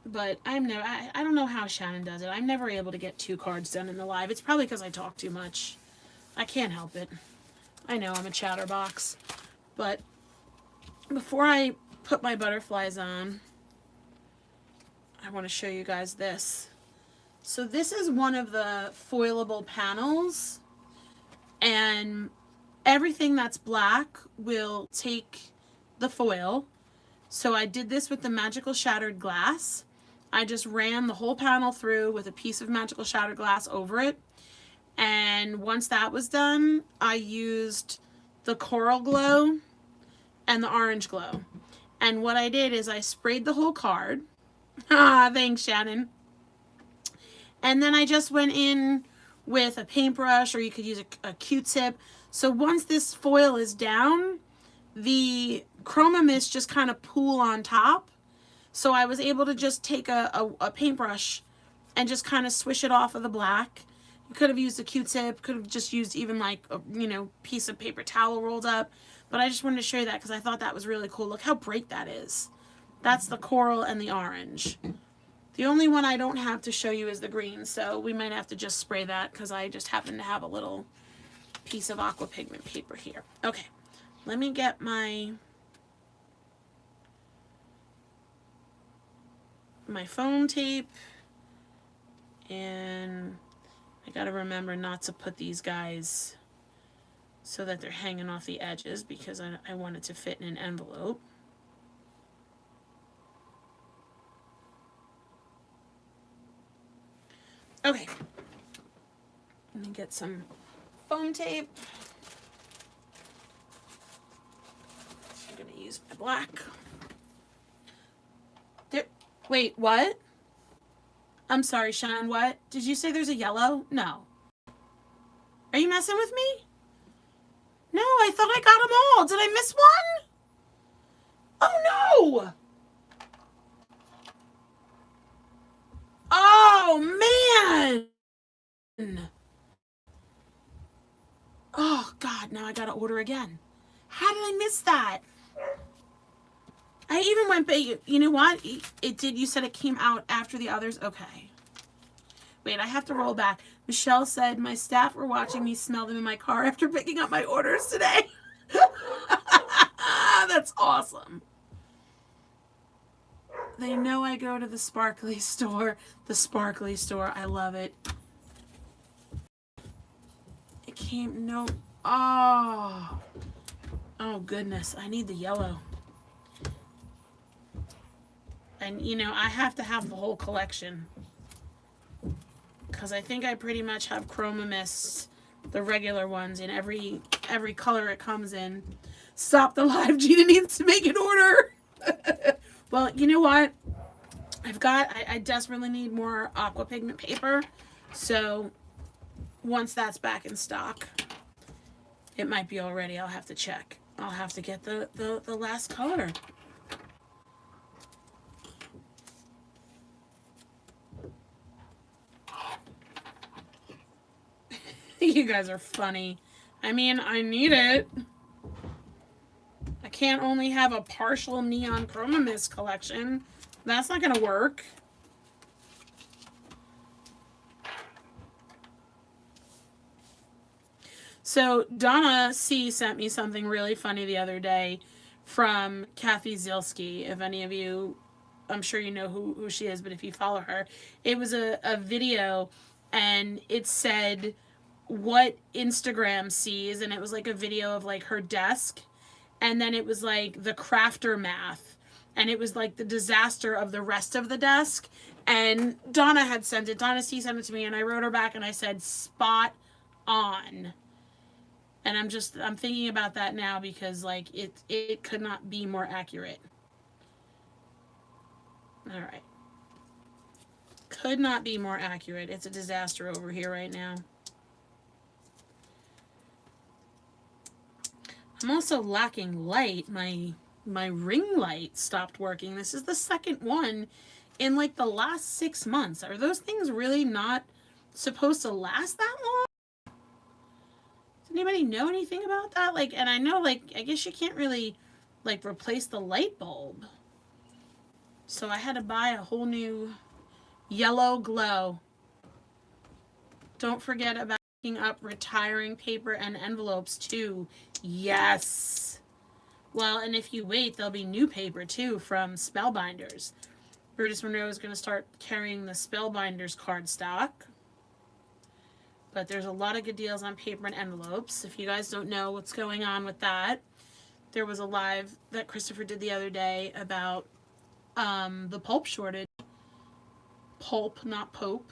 but I don't know how Shannon does it. I'm never able to get 2 cards done in the live. It's probably because I talk too much. I can't help it. I know I'm a chatterbox. But before I put my butterflies on, I want to show you guys this. So this is one of the foilable panels. And everything that's black will take the foil. So I did this with the magical shattered glass. I just ran the whole panel through with a piece of magical shattered glass over it. And once that was done, I used the coral glow and the orange glow. And what I did is I sprayed the whole card. Ah, thanks, Shannon. And then I just went in with a paintbrush, or you could use a Q-tip. So once this foil is down, the chroma mist just kind of pool on top. So I was able to just take a paintbrush and just kind of swish it off of the black. You could have used a Q-tip, could have just used even like a piece of paper towel rolled up. But I just wanted to show you that because I thought that was really cool. Look how bright that is. That's the coral and the orange. The only one I don't have to show you is the green, so we might have to just spray that because I just happen to have a little piece of aqua pigment paper here. Okay, let me get my foam tape, and I gotta remember not to put these guys so that they're hanging off the edges because I want it to fit in an envelope. Okay, let me get some foam tape. I'm gonna use my black. There. Wait, what? I'm sorry, Sean, what? Did you say there's a yellow? No. Are you messing with me? No, I thought I got them all. Did I miss one? Oh, no! Oh, man! Oh, God, now I gotta order again. How did I miss that? I I even went, but you know what? It did. You said it came out after the others. Okay. Wait, I have to roll back. Michelle said, my staff were watching me smell them in my car after picking up my orders today. That's awesome. They know I go to the sparkly store. The sparkly store. I love it. It came, no. Oh. Oh, goodness. I need the yellow. And, you know, I have to have the whole collection. Because I think I pretty much have Chroma Mists, the regular ones, in every color it comes in. Stop the live. Gina needs to make an order. Well, you know what? I desperately need more aqua pigment paper. So once that's back in stock, it might be already. I'll have to check. I'll have to get the last color. You guys are funny. I mean, I need it. I can't only have a partial neon Chroma Mist collection. That's not gonna work. So Donna C sent me something really funny the other day from Kathy Zielski. If any of you, I'm sure you know who she is, but if you follow her, it was a video and it said what Instagram sees, and it was like a video of like her desk, and then it was like the crafter math, and it was like the disaster of the rest of the desk. And Donna had sent it. Donna C sent it to me, and I wrote her back and I said, spot on. And I'm thinking about that now because like it could not be more accurate. All right. Could not be more accurate. It's a disaster over here right now. I'm also lacking light. My ring light stopped working. This is the second one in like the last 6 months. Are those things really not supposed to last that long? Does anybody know anything about that? Like, and I know, like, I guess you can't really like replace the light bulb. So I had to buy a whole new yellow glow. Don't forget about picking up retiring paper and envelopes too. Yes. Well, and if you wait, there'll be new paper too from Spellbinders. Brutus Monroe is going to start carrying the Spellbinders cardstock. But there's a lot of good deals on paper and envelopes. If you guys don't know what's going on with that, there was a live that Christopher did the other day about the pulp shortage. Pulp, not Pope.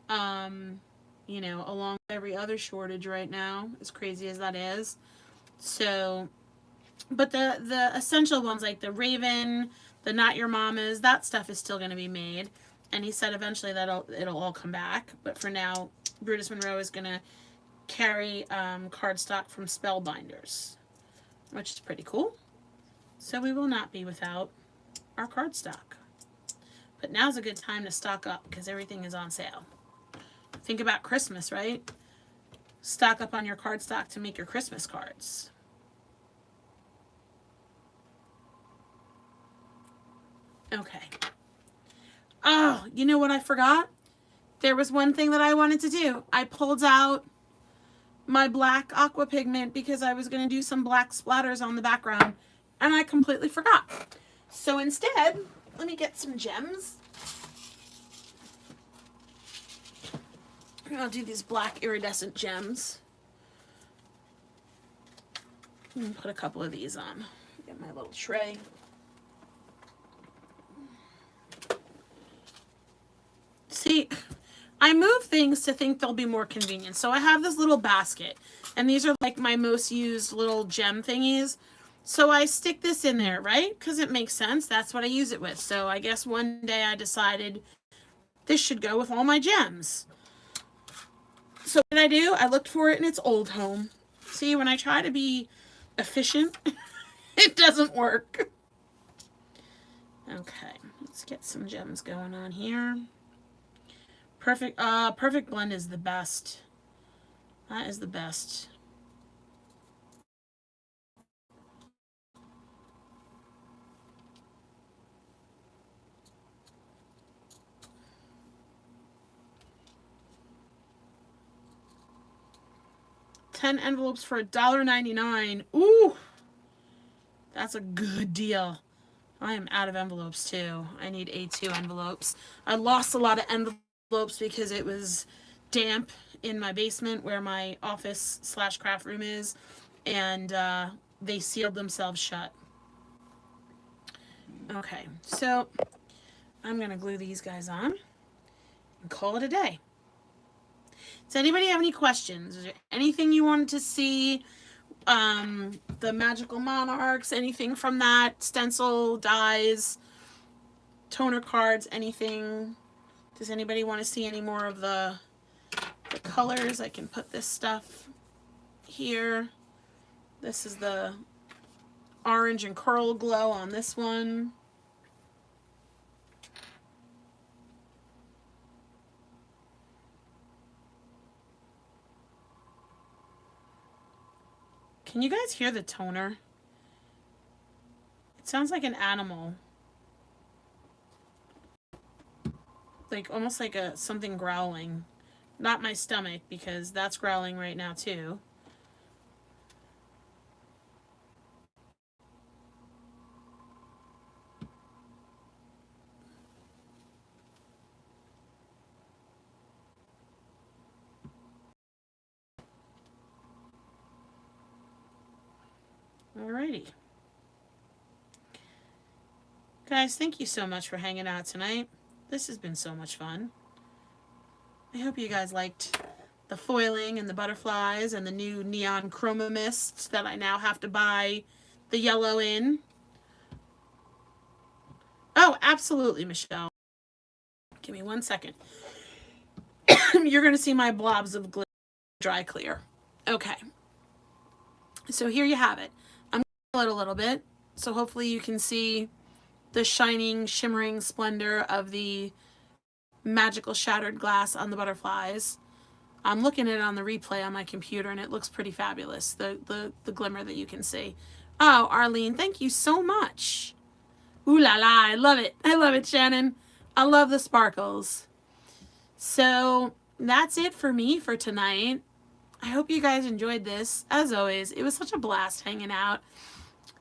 You know, along with every other shortage right now, as crazy as that is. So, but the essential ones like the Raven, the Not Your Mama's, that stuff is still going to be made. And he said eventually it'll all come back. But for now, Brutus Monroe is going to carry cardstock from Spellbinders, which is pretty cool. So we will not be without our cardstock. But now's a good time to stock up because everything is on sale. Think about Christmas, right? Stock up on your cardstock to make your Christmas cards. Okay. Oh, you know what I forgot? There was one thing that I wanted to do. I pulled out my black aqua pigment because I was going to do some black splatters on the background, and I completely forgot. So instead, let me get some gems. I'll do these black iridescent gems. And put a couple of these on. Get my little tray. See, I move things to think they'll be more convenient. So I have this little basket, and these are like my most used little gem thingies. So I stick this in there, right? Because it makes sense. That's what I use it with. So I guess one day I decided this should go with all my gems. So what did I do? I looked for it in its old home. See, when I try to be efficient, it doesn't work. Okay, let's get some gems going on here. Perfect blend is the best. That is the best. 10 envelopes for $1.99. Ooh, that's a good deal. I am out of envelopes too. I need A2 envelopes. I lost a lot of envelopes because it was damp in my basement where my office / craft room is, and they sealed themselves shut. Okay, so I'm gonna glue these guys on and call it a day. Does anybody have any questions? Is there anything you wanted to see? The magical monarchs, anything from that, stencil, dies, toner cards, anything? Does anybody want to see any more of the colors? I can put this stuff here. This is the orange and coral glow on this one. Can you guys hear the toner? It sounds like an animal. Like almost like something growling. Not my stomach, because that's growling right now too. Alrighty. Guys, thank you so much for hanging out tonight. This has been so much fun. I hope you guys liked the foiling and the butterflies and the new neon chroma mist that I now have to buy the yellow in. Oh, absolutely, Michelle. Give me 1 second. You're going to see my blobs of glitter dry clear. Okay. So here you have it. I'm going to it a little bit, so hopefully you can see the shining, shimmering splendor of the magical shattered glass on the butterflies. I'm looking at it on the replay on my computer, and it looks pretty fabulous, the glimmer that you can see. Oh, Arlene, thank you so much. Ooh la la, I love it. I love it, Shannon. I love the sparkles. So that's it for me for tonight. I hope you guys enjoyed this. As always, it was such a blast hanging out.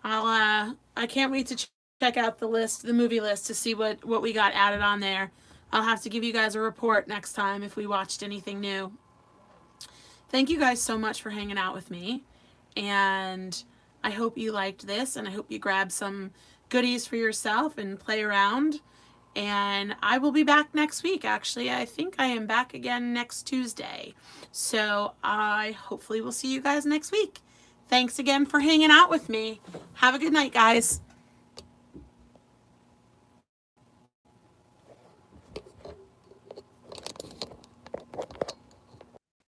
I can't wait to check out the list, the movie list, to see what we got added on there. I'll have to give you guys a report next time if we watched anything new. Thank you guys so much for hanging out with me, and I hope you liked this, and I hope you grab some goodies for yourself and play around. And I will be back next week. Actually, I think I am back again next Tuesday. So I hopefully will see you guys next week. Thanks again for hanging out with me. Have a good night, guys.